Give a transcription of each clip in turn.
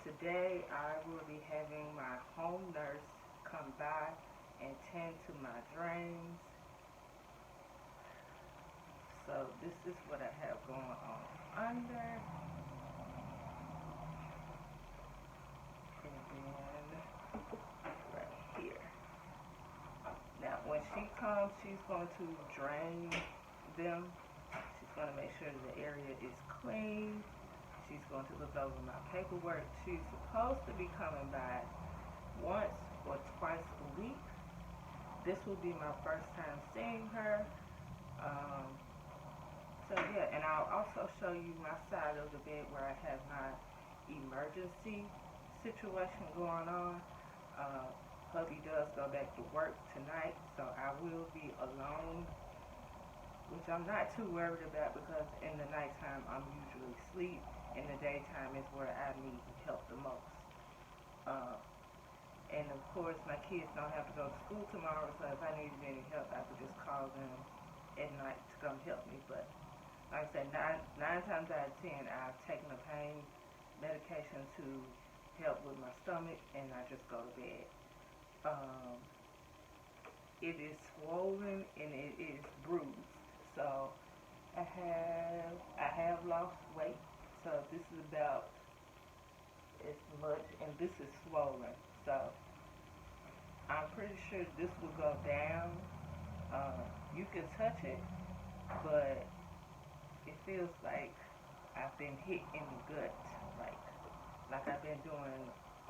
Today I will be having my home nurse come by and tend to my drains. So this is what I have going on under. And then right here. Now when she comes, she's going to drain them. She's going to make sure the area is clean. She's going to look over my paperwork. She's supposed to be coming by once or twice a week. This will be my first time seeing her. So yeah, and I'll also show you my side of the bed where I have my emergency situation going on. Hubby does go back to work tonight, so I will be alone, which I'm not too worried about because in the nighttime I'm usually asleep. In the daytime is where I need help the most. And of course my kids don't have to go to school tomorrow, so if I needed any help I could just call them at night to come help me. But like I said, nine times out of 10 I've taken a pain medication to help with my stomach and I just go to bed. It is swollen and it is bruised. So I have lost weight. So this is about as much, and this is swollen. So I'm pretty sure this will go down. You can touch it, but it feels like I've been hit in the gut, like I've been doing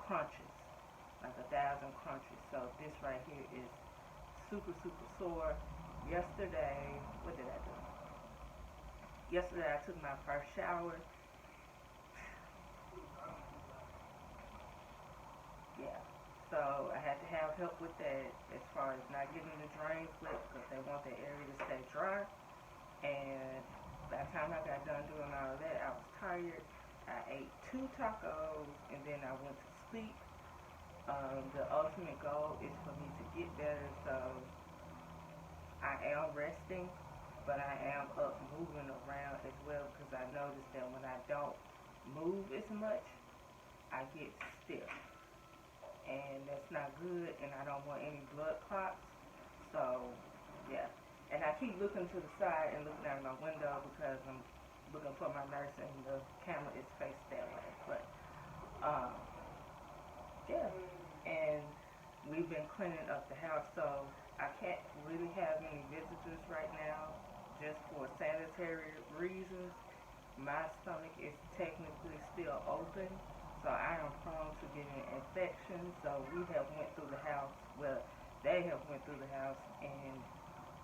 crunches, like 1,000 crunches. So this right here is super sore. Yesterday, what did I do? Yesterday I took my first shower. Yeah, so I had to have help with that as far as not getting the drains wet because they want the area to stay dry. And by the time I got done doing all of that, I was tired. I ate 2 tacos and then I went to sleep. The ultimate goal is for me to get better, so I am resting, but I am up moving around as well because I noticed that when I don't move as much, I get stiff. And that's not good, and I don't want any blood clots. So yeah, and I keep looking to the side and looking out my window because I'm looking for my nurse and the camera is faced that way. But yeah, and we've been cleaning up the house, so I can't really have any visitors right now just for sanitary reasons. My stomach is technically still open, so I am prone to getting infections. So we have went through the house, well, they have went through the house and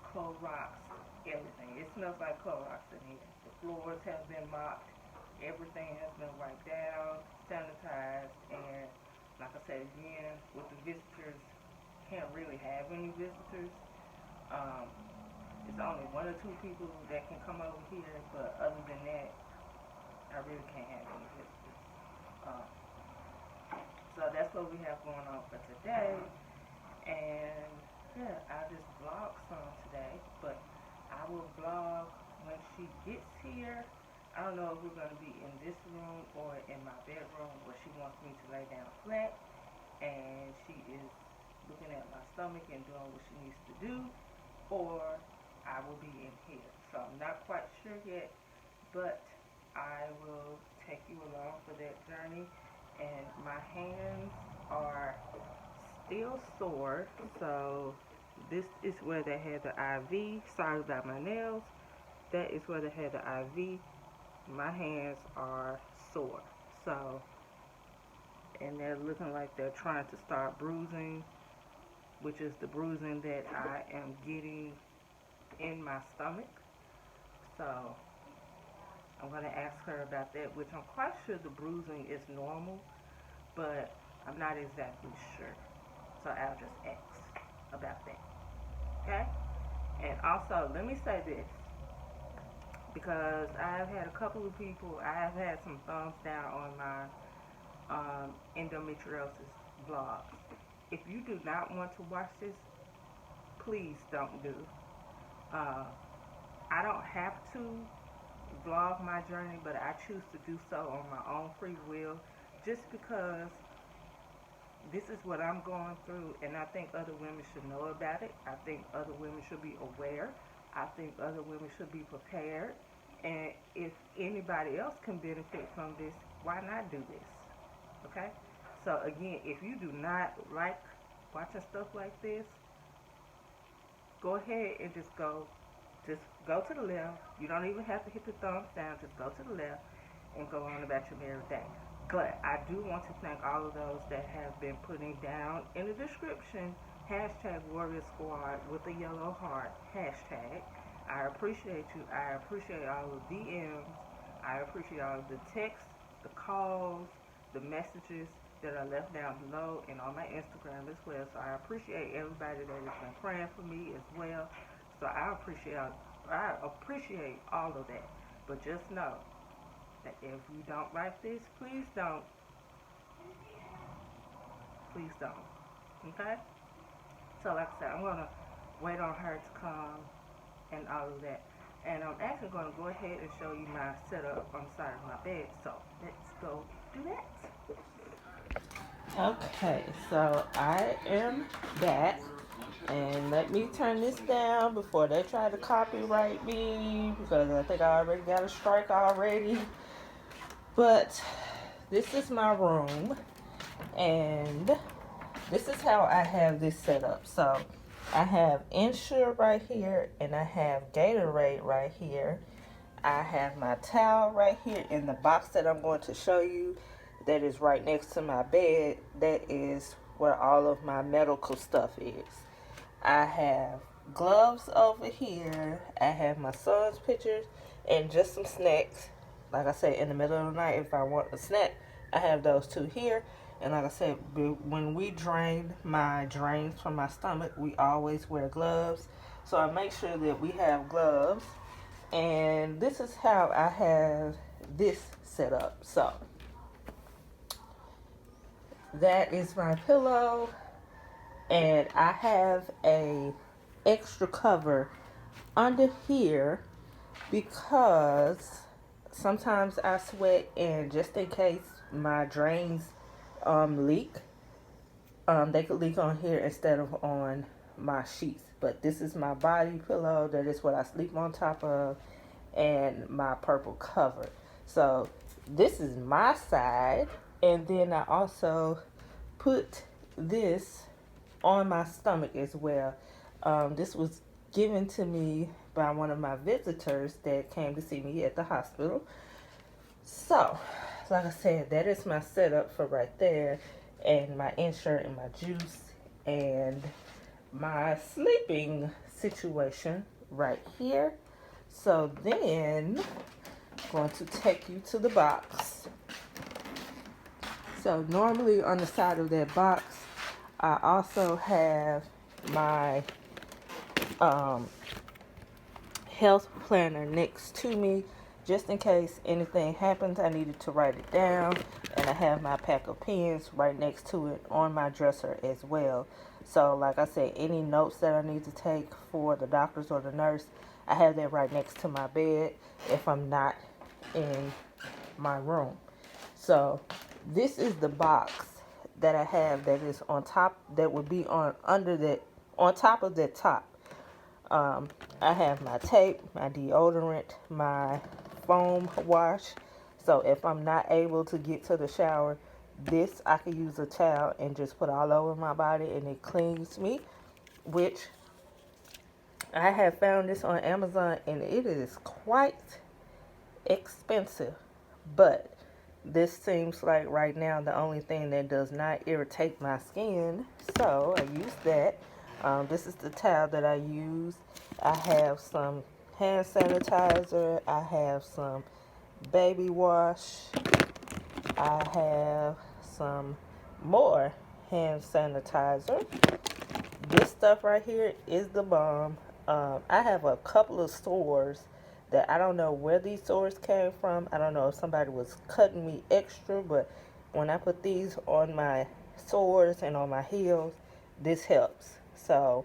Clorox everything. It smells like Clorox in here. The floors have been mopped, everything has been wiped down, sanitized, and like I said again, with the visitors, can't really have any visitors. It's only 1 or 2 people that can come over here, but other than that, I really can't have any visitors. So that's what we have going on for today. And yeah, I just vlog some today, but I will vlog when she gets here. I don't know if we're going to be in this room or in my bedroom, but she wants me to lay down flat, and she is looking at my stomach and doing what she needs to do, or I will be in here. So I'm not quite sure yet, but I will take you along for that journey. And my hands are still sore, so this is where they had the IV. Sorry about my nails. That is where they had the IV. My hands are sore, so, and they're looking like they're trying to start bruising, which is the bruising that I am getting in my stomach. So I'm going to ask her about that, which I'm quite sure the bruising is normal, but I'm not exactly sure. So I'll just ask about that. Okay? And also, let me say this, because I've had a couple of people, I have had some thumbs down on my endometriosis vlog. If you do not want to watch this, please don't do. I don't have to vlog my journey, but I choose to do so on my own free will, just because this is what I'm going through, and I think other women should know about it. I think other women should be aware. I think other women should be prepared. And if anybody else can benefit from this, why not do this? Okay? So again, if you do not like watching stuff like this, go ahead and just go to the left. You don't even have to hit the thumbs down. Just go to the left and go on about your merry day. But I do want to thank all of those that have been putting down in the description hashtag Warrior Squad with a yellow heart hashtag. I appreciate you. I appreciate all the DMs. I appreciate all the texts, the calls, the messages that are left down below and on my Instagram as well. So I appreciate everybody that has been praying for me as well. So I appreciate all of that. But just know that if you don't like this, please don't. Please don't. Okay? So like I said, I'm gonna wait on her to come and all of that. And I'm actually gonna go ahead and show you my setup on the side of my bed. So let's go do that. Okay, so I am back, and let me turn this down before they try to copyright me, because I think I already got a strike already. But this is my room, and this is how I have this set up. So I have Ensure right here, and I have Gatorade right here. I have my towel right here in the box that I'm going to show you. That is right next to my bed. That is where all of my medical stuff is. I have gloves over here. I have my son's pictures and just some snacks. Like I said, in the middle of the night, if I want a snack, I have those two here. And like I said, when we drain my drains from my stomach, we always wear gloves. So I make sure that we have gloves. And this is how I have this set up. So that is my pillow, and I have a extra cover under here because sometimes I sweat, and just in case my drains leak, they could leak on here instead of on my sheets. But this is my body pillow. That is what I sleep on top of, and my purple cover. So this is my side. And then I also put this on my stomach as well. This was given to me by one of my visitors that came to see me at the hospital. So, like I said, that is my setup for right there. And my insert and my juice and my sleeping situation right here. So then, I'm going to take you to the box. So normally on the side of that box, I also have my health planner next to me, just in case anything happens. I needed to write it down, and I have my pack of pens right next to it on my dresser as well. So like I said, any notes that I need to take for the doctors or the nurse, I have that right next to my bed if I'm not in my room. So this is the box that I have that is on top, that would be on top of that top. I have my tape, my deodorant, my foam wash. So if I'm not able to get to the shower, this I can use a towel and just put all over my body, and it cleans me, which I have found this on Amazon, and it is quite expensive. But this seems like right now the only thing that does not irritate my skin, so I use that. This is the towel that I use. I have some hand sanitizer. I have some baby wash. I have some more hand sanitizer. This stuff right here is the bomb. I have a couple of sores that I don't know where these sores came from. I don't know if somebody was cutting me extra, but when I put these on my sores and on my heels, this helps. So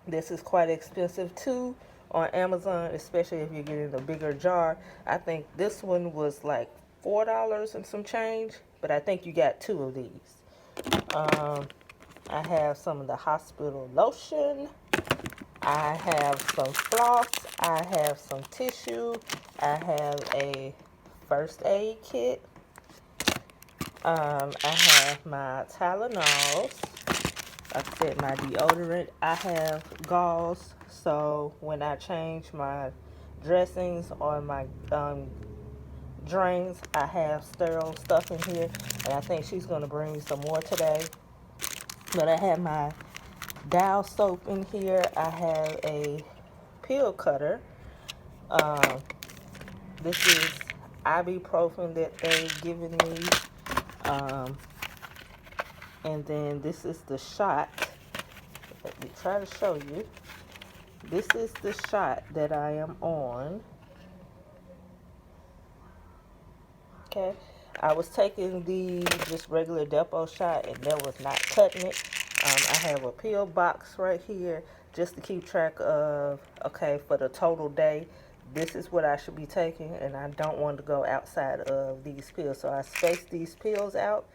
this is quite expensive too on Amazon, especially if you're getting a bigger jar. I think this one was like $4 and some change, but I think you got 2 of these. I have some of the hospital lotion. I have some floss. I have some tissue. I have a first aid kit. I have my Tylenols. Like I said, my deodorant. I have gauze, so when I change my dressings or my drains, I have sterile stuff in here. And I think she's going to bring me some more today. But I have my Dial soap in here. I have a pill cutter. This is ibuprofen that they've given me. And then this is the shot. Let me try to show you. This is the shot that I am on. Okay. I was taking the just regular depot shot and that was not cutting it. I have a pill box right here just to keep track of, okay, for the total day, this is what I should be taking, and I don't want to go outside of these pills. So I space these pills out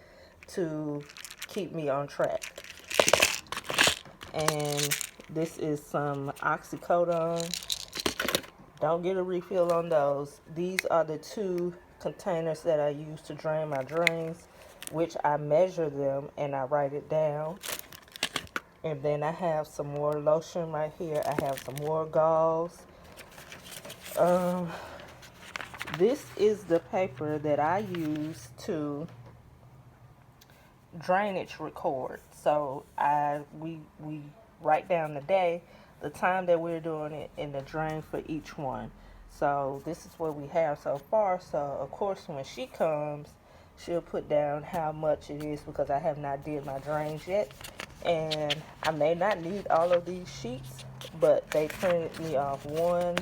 to keep me on track. And this is some oxycodone. Don't get a refill on those. These are the 2 containers that I use to drain my drains, which I measure them and I write it down. And then I have some more lotion right here. I have some more gauze. This is the paper that I use to drainage record. So we write down the day, the time that we're doing it, and the drain for each one. So this is what we have so far. So of course when she comes, she'll put down how much it is because I have not did my drains yet. And I may not need all of these sheets, but they printed me off 1,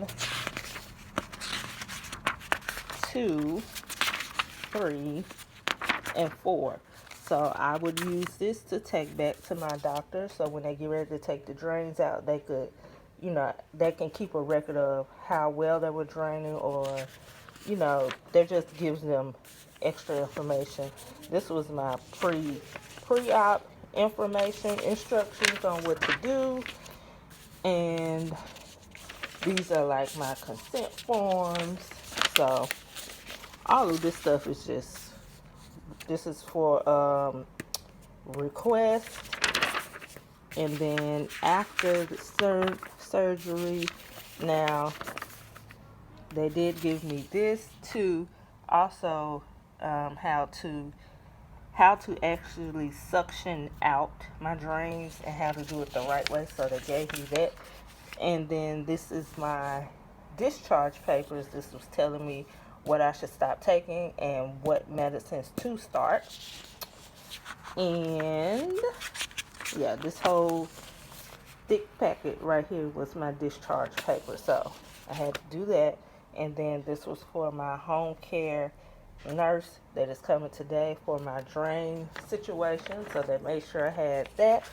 2, 3, and 4. So I would use this to take back to my doctor. So when they get ready to take the drains out, they could, you know, they can keep a record of how well they were draining, or, you know, that just gives them extra information. This was my pre-op information, instructions on what to do. And these are like my consent forms. So all of this stuff is just, this is for request. And then after the surgery, now they did give me this to also how to actually suction out my drains and how to do it the right way. So they gave me that. And then this is my discharge papers. This was telling me what I should stop taking and what medicines to start. And yeah, this whole thick packet right here was my discharge paper. So I had to do that. And then this was for my home care nurse that is coming today for my drain situation. So they made sure I had that.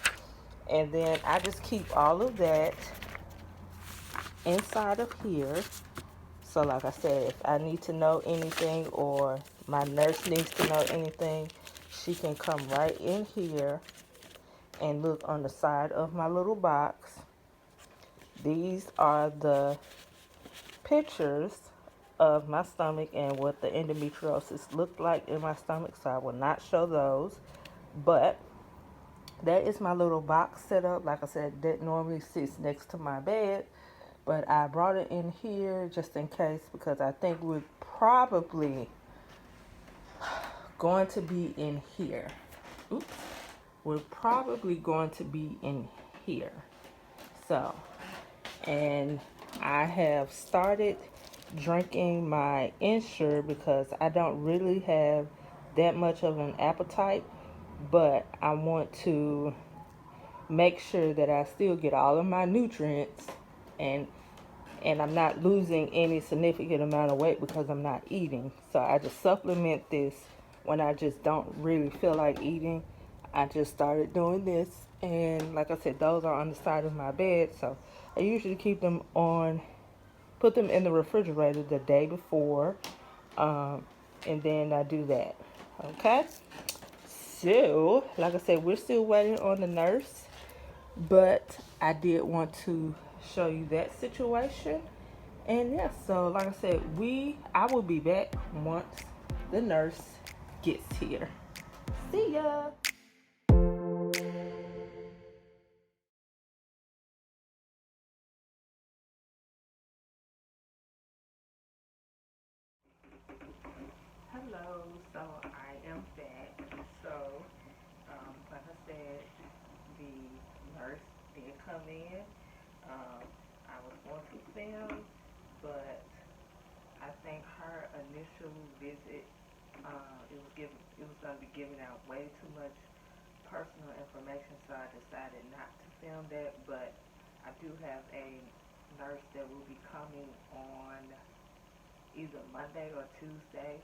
And then I just keep all of that inside of here. So like I said, if I need to know anything or my nurse needs to know anything, she can come right in here and look on the side of my little box. These are the pictures of my stomach and what the endometriosis looked like in my stomach, so I will not show those. But that is my little box set up. Like I said, that normally sits next to my bed, but I brought it in here just in case, because I think we're probably going to be in here. Oops. We're probably going to be in here. So, and I have started drinking my Ensure because I don't really have that much of an appetite, but I want to make sure that I still get all of my nutrients, and I'm not losing any significant amount of weight because I'm not eating. So I just supplement this when I just don't really feel like eating. I just started doing this, and like I said, those are on the side of my bed. So I usually keep them on, put them in the refrigerator the day before, and then I do that. Okay. So, like I said, we're still waiting on the nurse, but I did want to show you that situation. And yeah, so like I said, I will be back once the nurse gets here. See ya. Hello, so I am back. So, like I said, the nurse did come in. Um, I was going to film, but I think her initial visit, it was going to be giving out way too much personal information, so I decided not to film that. But I do have a nurse that will be coming on either Monday or Tuesday,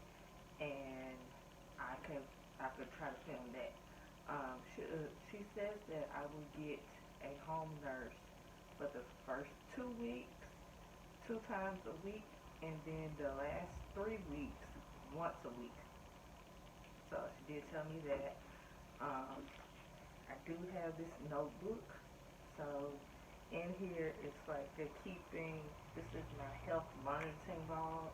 and I could I could try to film that. She says that I will get a home nurse for the first 2 weeks, 2 times a week, and then the last 3 weeks, once a week. So she did tell me that. Um, I do have this notebook. So in here, it's like they're keeping. This is my health monitoring log.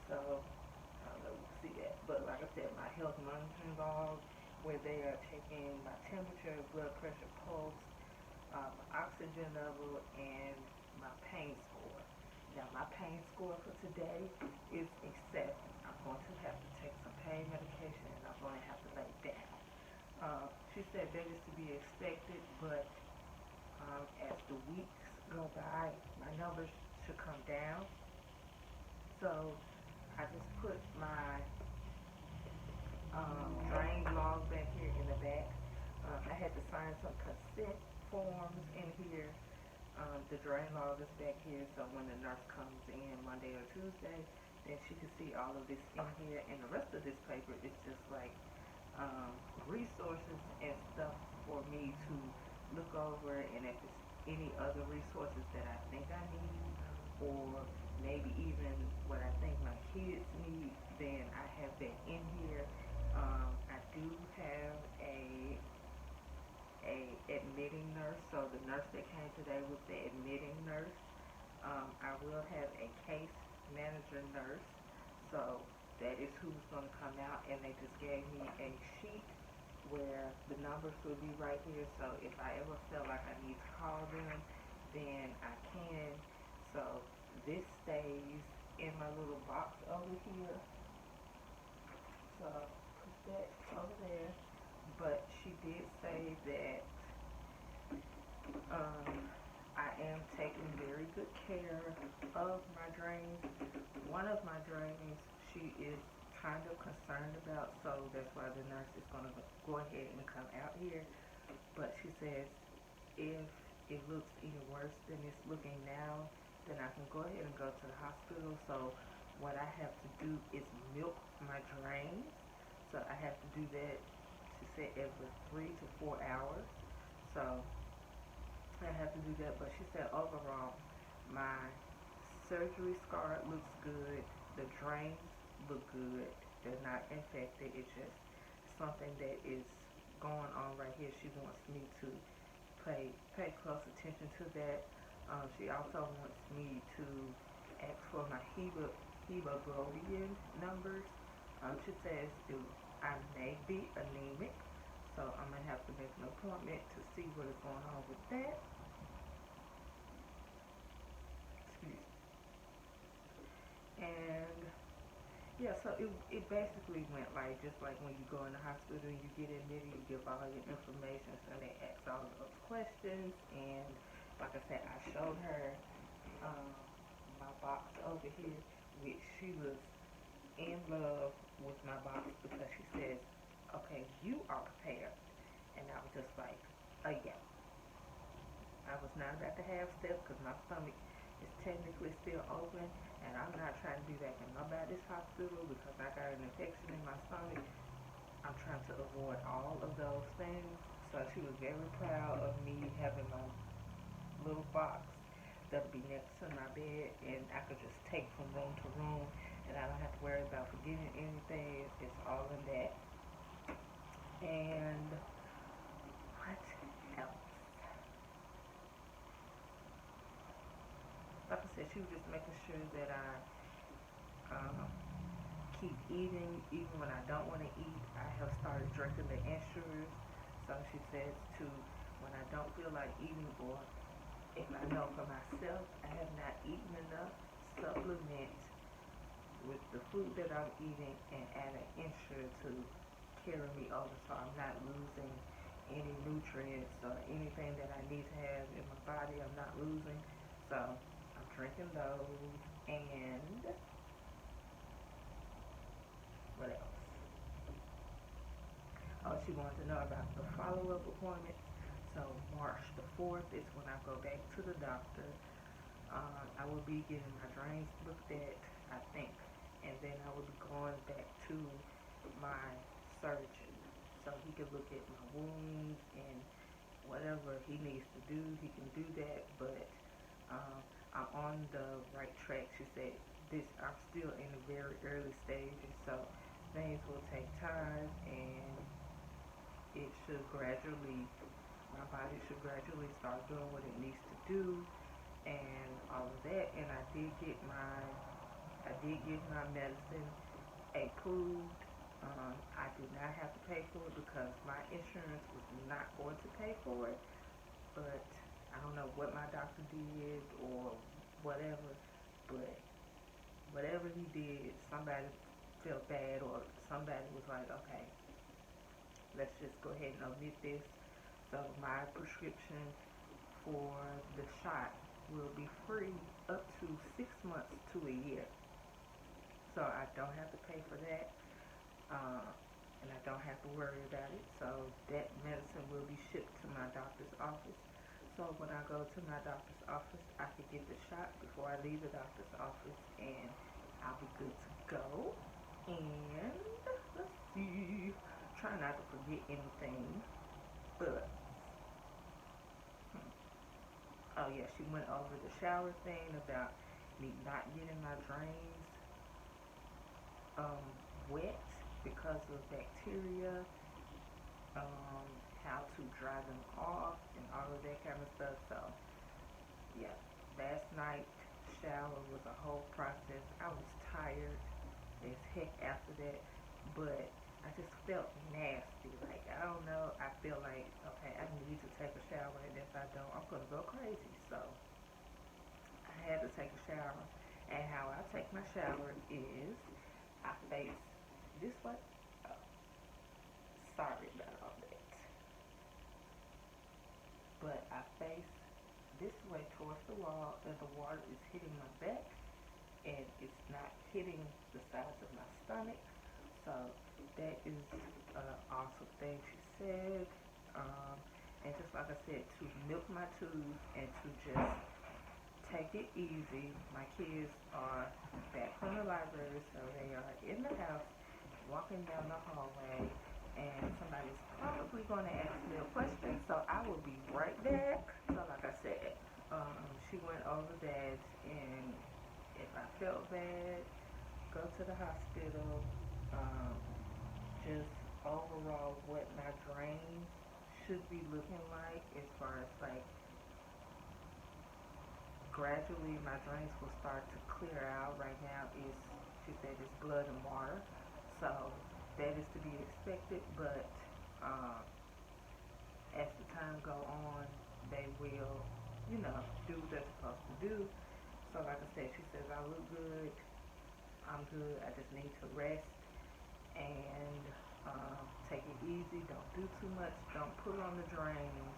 So I don't know if you can see that, but like I said, my health monitoring log, where they are taking my temperature, blood pressure, pulse, oxygen level, and my pain score. Now my pain score for today is a 7. I'm going to have to take some pain medication, and I'm going to have to lay down. She said that is to be expected, but as the weeks go by, my numbers should come down. So I just put my drain log back here in the back. I had to sign some consent forms in here. The drain log is back here, so when the nurse comes in Monday or Tuesday, then she can see all of this in here. And the rest of this paper is just like resources and stuff for me to look over, and if it's any other resources that I think I need, or maybe even what I think my kids need, then I have that in here. I do have a admitting nurse, so the nurse that came today was the admitting nurse. I will have a case manager nurse, so that is who's going to come out, and they just gave me a sheet where the numbers will be right here, so if I ever feel like I need to call them, then I can. So this stays in my little box over here, so put that over there. But she did say that um, I am taking very good care of my drains. One of my drains, she is kind of concerned about, so that's why the nurse is going to go ahead and come out here. But she says if it looks any worse than it's looking now, then I can go ahead and go to the hospital. So what I have to do is milk my drains. So I have to do that, she said, every 3 to 4 hours. So I have to do that. But she said overall, my surgery scar looks good. The drains look good. They're not infected. It's just something that is going on right here. She wants me to pay close attention to that. She also wants me to ask for my hemoglobin numbers. She says I may be anemic, so I'm gonna have to make an appointment to see what is going on with that. Excuse me. And yeah, so it basically went like just like when you go in the hospital and you get admitted, you give all your information, and they ask all those questions. And like I said, I showed her um, my box over here, which she was in love with my box because she says, "Okay, you are prepared," and I was just like, yeah." I was not about to have steps because my stomach is technically still open, and I'm not trying to be back in nobody's hospital because I got an infection in my stomach. I'm trying to avoid all of those things. So she was very proud of me having my little box that'll be next to my bed, and I could just take from room to room, and and I don't have to worry about forgetting anything. It's all in that. And what else? Like I said, she was just making sure that I keep eating even when I don't want to eat. I have started drinking the Ensures. So she says to when I don't feel like eating, or if I know for myself I have not eaten enough, supplement with the food that I'm eating and add an Ensure to carry me over, so I'm not losing any nutrients or anything that I need to have in my body. I'm not losing. So I'm drinking those. And what else? Oh, she wanted to know about the follow-up appointment. So March the 4th is when I go back to the doctor. I will be getting my drains looked at, I think, and then I will be going back to my surgeon so he can look at my wounds and whatever he needs to do, he can do that. But I'm on the right track. She said I'm still in the very early stages, so things will take time, and it should gradually, my body should gradually start doing what it needs to do, and all of that. And I did get my medicine approved. I did not have to pay for it because my insurance was not going to pay for it, but I don't know what my doctor did or whatever, but whatever he did, somebody felt bad, or somebody was like, okay, let's just go ahead and omit this. So my prescription for the shot will be free up to 6 months to a year. So I don't have to pay for that, and I don't have to worry about it. So that medicine will be shipped to my doctor's office. So when I go to my doctor's office, I can get the shot before I leave the doctor's office, and I'll be good to go. And let's see, try not to forget anything, but oh yeah, she went over the shower thing about me not getting my drains wet because of bacteria, how to dry them off, and all of that kind of stuff. So yeah, last night shower was a whole process. I was tired as heck after that, but I just felt nasty. Like, I don't know, I feel like, okay, I need to take a shower, and if I don't, I'm gonna go crazy. So I had to take a shower, and how I take my shower is I face this way. Oh, sorry about all that. But I face this way towards the wall, and the water is hitting my back, and it's not hitting the sides of my stomach. So that is an awesome thing she said. And just like I said, to milk my tubes and to just take it easy. My kids are back from the library, so they are in the house walking down the hallway, and somebody's probably going to ask me a question, so I will be right back. So like I said, she went over that, and if I felt bad, go to the hospital. Just overall what my drains should be looking like, as far as like gradually my drains will start to clear out. Right now is, she said, it's blood and water, so that is to be expected, but as the time go on, they will, do what they're supposed to do. So like I said, she says I look good, I'm good, I just need to rest and take it easy, don't do too much, don't pull on the drains,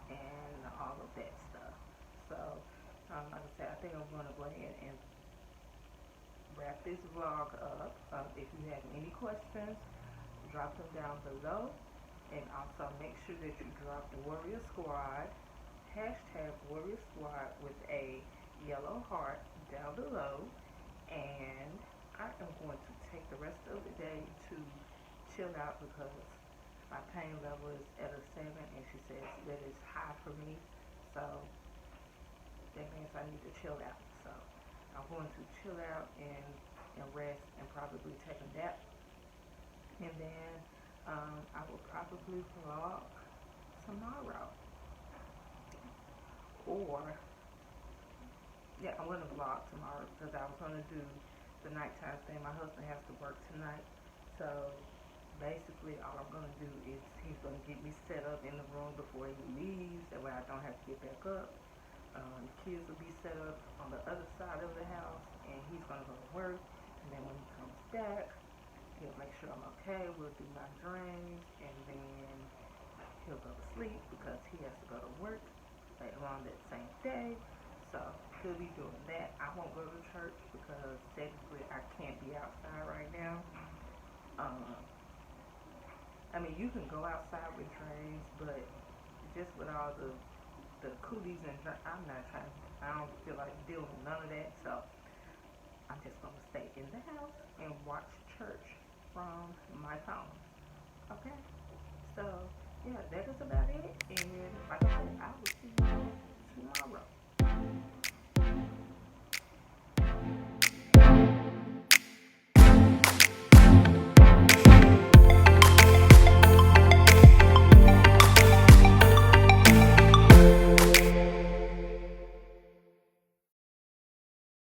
and all of that stuff. So like I said, I think I'm going to go ahead and wrap this vlog up. If you have any questions, drop them down below, and also make sure that you drop Warrior Squad, #Warrior Squad with a yellow heart down below. And I am going to take the rest of the day to chill out because my pain level is at a 7, and she says that is high for me, so that means I need to chill out. So I'm going to chill out and and rest and probably take a nap. And then I will probably vlog tomorrow. Or, yeah, I'm going to vlog tomorrow because I was going to do the nighttime thing. My husband has to work tonight. So basically all I'm going to do is he's going to get me set up in the room before he leaves. That way I don't have to get back up. The kids will be set up on the other side of the house, and he's going to go to work. And then when he comes back, he'll make sure I'm okay. We'll do my drains, and then he'll go to sleep because he has to go to work later on that same day. So he'll be doing that. I won't go to church because technically I can't be outside right now. I mean, you can go outside with drains, but just with all the cooties and I'm not trying. I don't feel like dealing with none of that. So I'm just gonna stay in the house and watch church from my phone. Okay. So yeah, that is about it. And